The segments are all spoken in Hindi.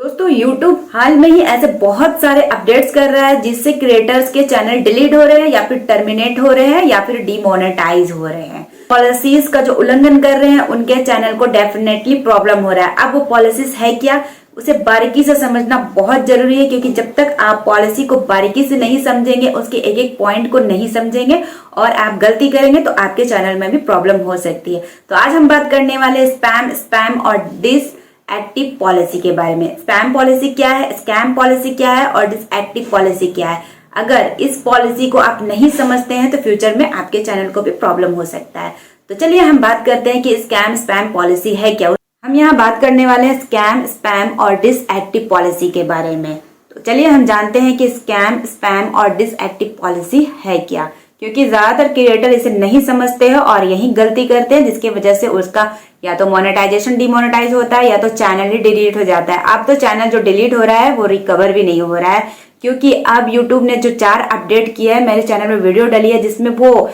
दोस्तों YouTube हाल में ही ऐसे बहुत सारे अपडेट्स कर रहा है जिससे क्रिएटर्स के चैनल डिलीट हो रहे हैं या फिर टर्मिनेट हो रहे हैं या फिर डिमोनेटाइज हो रहे हैं। पॉलिसीज का जो उल्लंघन कर रहे हैं उनके चैनल को डेफिनेटली प्रॉब्लम हो रहा है। अब वो पॉलिसीज है क्या, उसे बारीकी से समझना बहुत जरूरी है, क्योंकि जब तक आप पॉलिसी को बारीकी से नहीं समझेंगे, उसके एक एक पॉइंट को नहीं समझेंगे और आप गलती करेंगे तो आपके चैनल में भी प्रॉब्लम हो सकती है। तो आज हम बात करने वाले स्पैम और डिसएक्टिव पॉलिसी के बारे में। स्पैम पॉलिसी क्या है, स्कैम पॉलिसी क्या है और डिसएक्टिव पॉलिसी क्या है। अगर इस पॉलिसी को आप नहीं समझते हैं तो फ्यूचर में आपके चैनल को भी प्रॉब्लम हो सकता है। तो चलिए हम बात करते हैं कि स्पैम पॉलिसी है क्या। हम यहाँ बात करने वाले हैं स्पैम और डिसएक्टिव पॉलिसी के बारे में। तो चलिए हम जानते हैं कि स्पैम और डिसएक्टिव पॉलिसी है क्या, क्योंकि ज्यादातर क्रिएटर इसे नहीं समझते हैं और यही गलती करते हैं, जिसकी वजह से उसका या तो मोनेटाइजेशन डिमोनेटाइज होता है या तो चैनल ही डिलीट हो जाता है। अब तो चैनल जो डिलीट हो रहा है वो रिकवर भी नहीं हो रहा है, क्योंकि अब यूट्यूब ने जो 4 अपडेट किया है, मेरे चैनल में वीडियो डली है जिसमें वो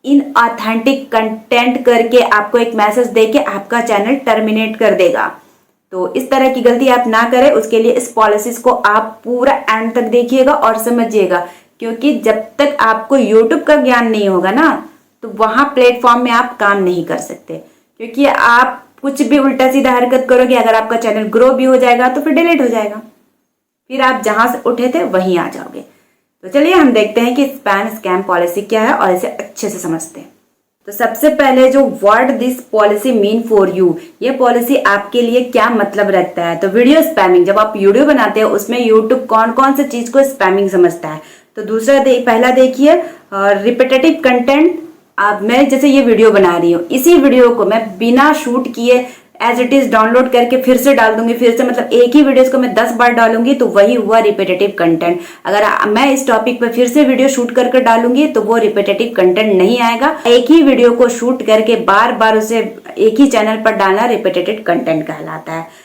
इनऑथेंटिक कंटेंट करके आपको एक मैसेज देके आपका चैनल टर्मिनेट कर देगा। तो इस तरह की गलती आप ना करें, उसके लिए इस पॉलिसीज को आप पूरा एंड तक देखिएगा और समझिएगा, क्योंकि जब तक आपको यूट्यूब का ज्ञान नहीं होगा ना तो वहां प्लेटफॉर्म में आप काम नहीं कर सकते, क्योंकि आप कुछ भी उल्टा सीधा हरकत करोगे, अगर आपका चैनल ग्रो भी हो जाएगा तो फिर डिलीट हो जाएगा, फिर आप जहां से उठे थे वहीं आ जाओगे। तो चलिए हम देखते हैं कि स्कैम पॉलिसी क्या है और इसे अच्छे से समझते हैं। तो सबसे पहले जो what this policy mean for you, ये पॉलिसी आपके लिए क्या मतलब रखता है। तो वीडियो स्पैमिंग, जब आप वीडियो बनाते हो उसमें यूट्यूब कौन कौन से चीज को स्पैमिंग समझता है। तो पहला देखिए रिपीटेटिव कंटेंट। अब मैं जैसे ये वीडियो बना रही हूँ, इसी वीडियो को मैं बिना शूट किए एज इट इज डाउनलोड करके फिर से डाल दूंगी, फिर से मतलब एक ही वीडियो को मैं 10 बार डालूंगी तो वही हुआ रिपीटेटिव कंटेंट। अगर मैं इस टॉपिक पे फिर से वीडियो शूट करके डालूंगी तो वो रिपीटेटिव कंटेंट नहीं आएगा। एक ही वीडियो को शूट करके बार बार उसे एक ही चैनल पर डालना रिपीटेटिव कंटेंट कहलाता है।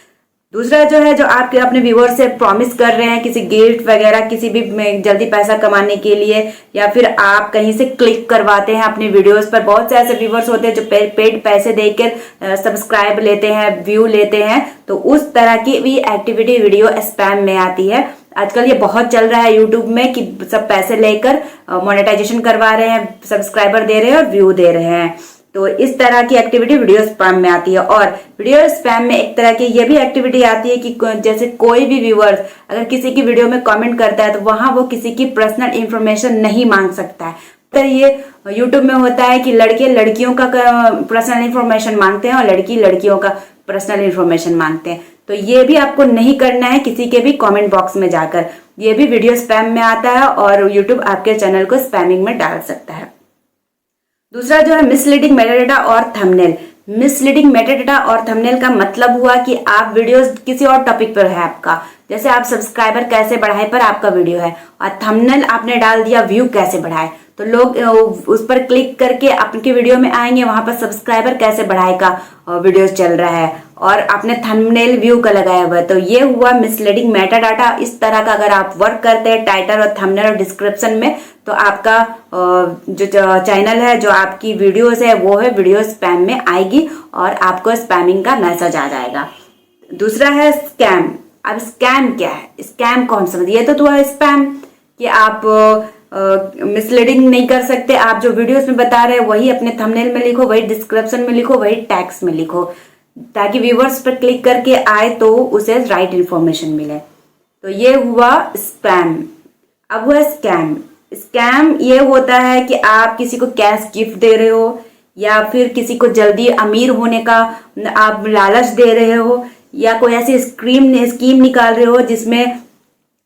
दूसरा जो है, जो आप अपने व्यूअर से प्रॉमिस कर रहे हैं किसी गिफ्ट वगैरह, किसी भी जल्दी पैसा कमाने के लिए, या फिर आप कहीं से क्लिक करवाते हैं अपने वीडियोस पर। बहुत से ऐसे व्यूअर्स होते हैं जो पेड पैसे देकर सब्सक्राइब लेते हैं, व्यू लेते हैं, तो उस तरह की भी एक्टिविटी वीडियो स्पैम में आती है। आजकल ये बहुत चल रहा है यूट्यूब में कि सब पैसे लेकर मोनेटाइजेशन करवा रहे हैं, सब्सक्राइबर दे रहे हैं और व्यू दे रहे हैं। तो इस तरह की एक्टिविटी वीडियो स्पैम में आती है। और वीडियो स्पैम में एक तरह की ये भी एक्टिविटी आती है कि जैसे कोई भी व्यूअर्स अगर किसी की वीडियो में कमेंट करता है तो वहां वो किसी की पर्सनल इंफॉर्मेशन नहीं मांग सकता है। तो ये यूट्यूब में होता है कि लड़के लड़कियों का पर्सनल इंफॉर्मेशन मांगते हैं और लड़की लड़कियों का पर्सनल इंफॉर्मेशन मांगते हैं। तो ये भी आपको नहीं करना है किसी के भी कमेंट बॉक्स में जाकर। ये भी वीडियो स्पैम में आता है और यूट्यूब आपके चैनल को स्पैमिंग में डाल सकता है। दूसरा जो है मिसलीडिंग मेटाडेटा और थंबनेल। मिसलीडिंग मेटाडेटा और थंबनेल का मतलब हुआ कि आप वीडियोस किसी और टॉपिक पर है आपका, जैसे आप सब्सक्राइबर कैसे बढ़ाए पर आपका वीडियो है, और थंबनेल आपने डाल दिया व्यू कैसे बढ़ाए, तो लोग उस पर क्लिक करके आपके वीडियो में आएंगे, वहां पर सब्सक्राइबर कैसे बढ़ाए का वीडियोस चल रहा है और आपने थंबनेल व्यू का लगाया हुआ है। तो ये हुआ मिसलीडिंग मेटाडाटा। इस तरह का अगर आप वर्क करते हैं टाइटल और थंबनेल और डिस्क्रिप्शन में, तो आपका जो चैनल है, जो आपकी वीडियोस है, वो है वीडियो स्पैम में आएगी और आपको स्पैमिंग का मैसेज आ जाएगा। दूसरा है स्कैम। अब स्कैम क्या है, स्कैम कौन समझ, ये तो है स्पैम कि आप मिसलीडिंग नहीं कर सकते, आप जो वीडियोस में बता रहे हैं वही अपने थंबनेल में लिखो, वही डिस्क्रिप्शन में लिखो, वही टैग्स में लिखो, ताकि व्यूवर्स पर क्लिक करके आए तो उसे राइट इंफॉर्मेशन मिले। तो ये हुआ स्पैम। अब हुआ स्कैम। स्कैम ये होता है कि आप किसी को कैश गिफ्ट दे रहे हो या फिर किसी को जल्दी अमीर होने का आप लालच दे रहे हो, या कोई ऐसी स्कीम निकाल रहे हो जिसमें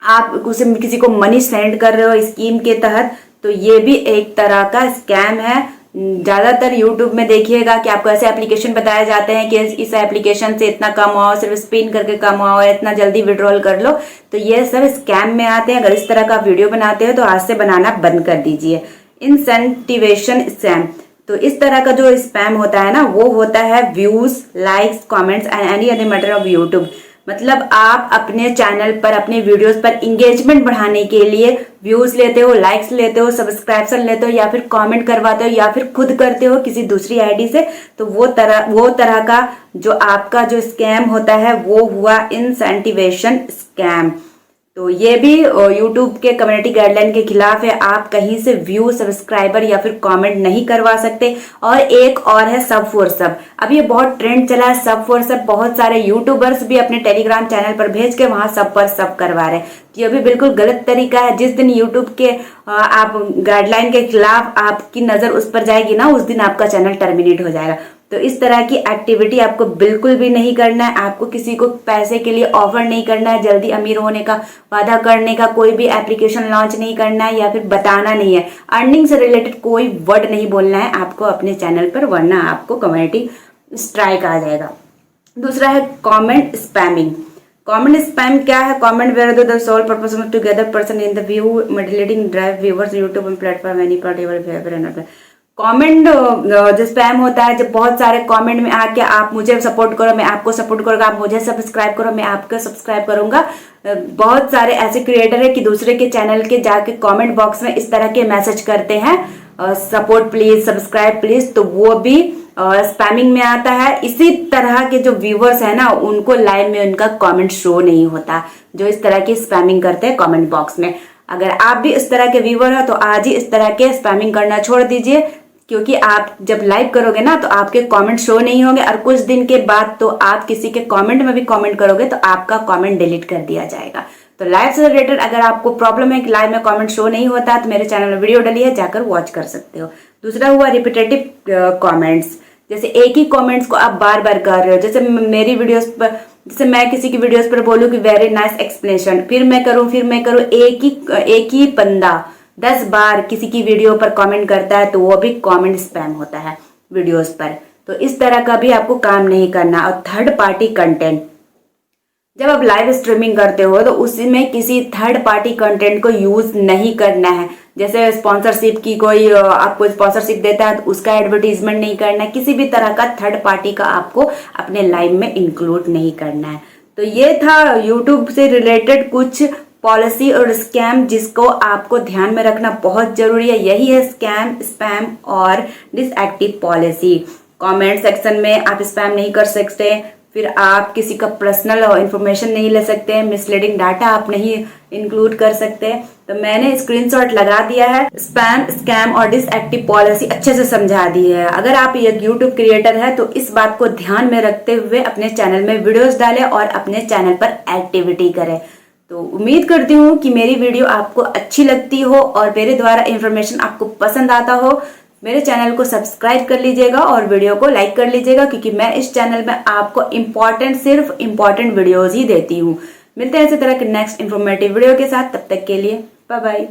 आप उसे किसी को मनी सेंड कर रहे हो स्कीम के तहत, तो ये भी एक तरह का स्कैम है। ज्यादातर यूट्यूब में देखिएगा कि आपको ऐसे एप्लीकेशन बताए जाते हैं कि इस एप्लीकेशन से इतना कमाओ, सिर्फ स्पिन करके कमाओ, इतना जल्दी विड्रॉल कर लो। तो ये सब स्कैम में आते हैं। अगर इस तरह का वीडियो बनाते हो तो आज से बनाना बंद कर दीजिए। इंसेंटिवेशन स्कैम। तो इस तरह का जो स्पैम होता है ना, वो होता है views, likes, comments and any other matter of YouTube. मतलब आप अपने चैनल पर अपने वीडियोस पर इंगेजमेंट बढ़ाने के लिए व्यूज लेते हो, लाइक्स लेते हो, सब्सक्रिप्शन लेते हो, या फिर कमेंट करवाते हो, या फिर खुद करते हो किसी दूसरी आईडी से, तो वो तरह का जो आपका जो स्कैम होता है वो हुआ इंसेंटिवेशन स्कैम। तो ये भी YouTube के कम्युनिटी गाइडलाइन के खिलाफ है। आप कहीं से व्यू, सब्सक्राइबर या फिर कमेंट नहीं करवा सकते। और एक और है सब फॉर सब। अब ये बहुत ट्रेंड चला है सब फॉर सब। बहुत सारे यूट्यूबर्स भी अपने टेलीग्राम चैनल पर भेज के वहां सब पर सब करवा रहे हैं। तो ये भी बिल्कुल गलत तरीका है। जिस दिन YouTube के आप गाइडलाइन के खिलाफ आपकी नजर उस पर जाएगी ना, उस दिन आपका चैनल टर्मिनेट हो जाएगा। तो इस तरह की एक्टिविटी आपको बिल्कुल भी नहीं करना है। आपको किसी को पैसे के लिए ऑफर नहीं करना है, जल्दी अमीर होने का वादा करने का कोई भी एप्लीकेशन लॉन्च नहीं करना है, या फिर बताना नहीं है। अर्निंग से रिलेटेड कोई वर्ड नहीं बोलना है आपको अपने चैनल पर, वरना आपको कम्युनिटी स्ट्राइक आ जाएगा। दूसरा है कमेंट स्पैमिंग। कमेंट स्पैम क्या है? Comment where the sole purpose of together person in the view mediating drive viewers YouTube platform any particular comment जो स्पैम होता है, जब बहुत सारे कमेंट में आके आप मुझे सपोर्ट करो, मैं आपको सपोर्ट करूंगा, आप मुझे सब्सक्राइब करो, मैं आपको सब्सक्राइब करूंगा। बहुत सारे ऐसे क्रिएटर है कि दूसरे के चैनल के जाके कमेंट बॉक्स में इस तरह के मैसेज करते हैं, सपोर्ट प्लीज, सब्सक्राइब प्लीज, तो वो भी स्पैमिंग में आता है। इसी तरह के जो व्यूवर्स है ना, उनको लाइव में उनका कमेंट शो नहीं होता, जो इस तरह की स्पैमिंग करते हैं कमेंट बॉक्स में। अगर आप भी इस तरह के व्यूवर हो तो आज ही इस तरह के स्पैमिंग करना छोड़ दीजिए, क्योंकि आप जब लाइव करोगे ना तो आपके कमेंट शो नहीं होंगे, और कुछ दिन के बाद तो आप किसी के कमेंट में भी कमेंट करोगे तो आपका कमेंट डिलीट कर दिया जाएगा। तो लाइव से रिलेटेड अगर आपको प्रॉब्लम है कि लाइव में कमेंट शो नहीं होता, तो मेरे चैनल में वीडियो डली है, जाकर वॉच कर सकते हो। दूसरा हुआ रिपीटेटिव कमेंट्स। जैसे एक ही कमेंट्स को आप बार बार कर रहे हो। जैसे मेरी वीडियोस पर, जैसे मैं किसी की वीडियोस पर बोलूँ कि वेरी नाइस एक्सप्लेनेशन, फिर मैं करूँ, एक ही बंदा 10 बार किसी की वीडियो पर कमेंट करता है, तो वो भी कमेंट स्पैम होता है वीडियोस पर। तो इस तरह का भी आपको काम नहीं करना। और थर्ड पार्टी कंटेंट, जब आप लाइव स्ट्रीमिंग करते हो तो उसमें किसी थर्ड पार्टी कंटेंट को यूज नहीं करना है। जैसे स्पॉन्सरशिप की, कोई आपको स्पॉन्सरशिप देता है तो उसका एडवर्टीजमेंट नहीं करना है। किसी भी तरह का थर्ड पार्टी का आपको अपने लाइव में इंक्लूड नहीं करना है। तो ये था यूट्यूब से रिलेटेड कुछ पॉलिसी और स्कैम जिसको आपको ध्यान में रखना बहुत जरूरी है। यही है स्कैम, स्पैम और डिसएक्टिव पॉलिसी। कमेंट सेक्शन में आप स्पैम नहीं कर सकते, फिर आप किसी का पर्सनल इंफॉर्मेशन नहीं ले सकते, मिसलीडिंग डाटा आप नहीं इंक्लूड कर सकते। तो मैंने स्क्रीनशॉट लगा दिया है, स्पैम, स्कैम और डिसएक्टिव पॉलिसी अच्छे से समझा दी है। अगर आप एक यूट्यूब क्रिएटर है तो इस बात को ध्यान में रखते हुए अपने चैनल में वीडियोस डालें और अपने चैनल पर एक्टिविटी करें। तो उम्मीद करती हूँ कि मेरी वीडियो आपको अच्छी लगती हो और मेरे द्वारा इंफॉर्मेशन आपको पसंद आता हो। मेरे चैनल को सब्सक्राइब कर लीजिएगा और वीडियो को लाइक कर लीजिएगा, क्योंकि मैं इस चैनल में आपको सिर्फ इम्पोर्टेंट वीडियोज ही देती हूँ। मिलते हैं इसी तरह के नेक्स्ट इन्फॉर्मेटिव वीडियो के साथ, तब तक के लिए बाय बाय।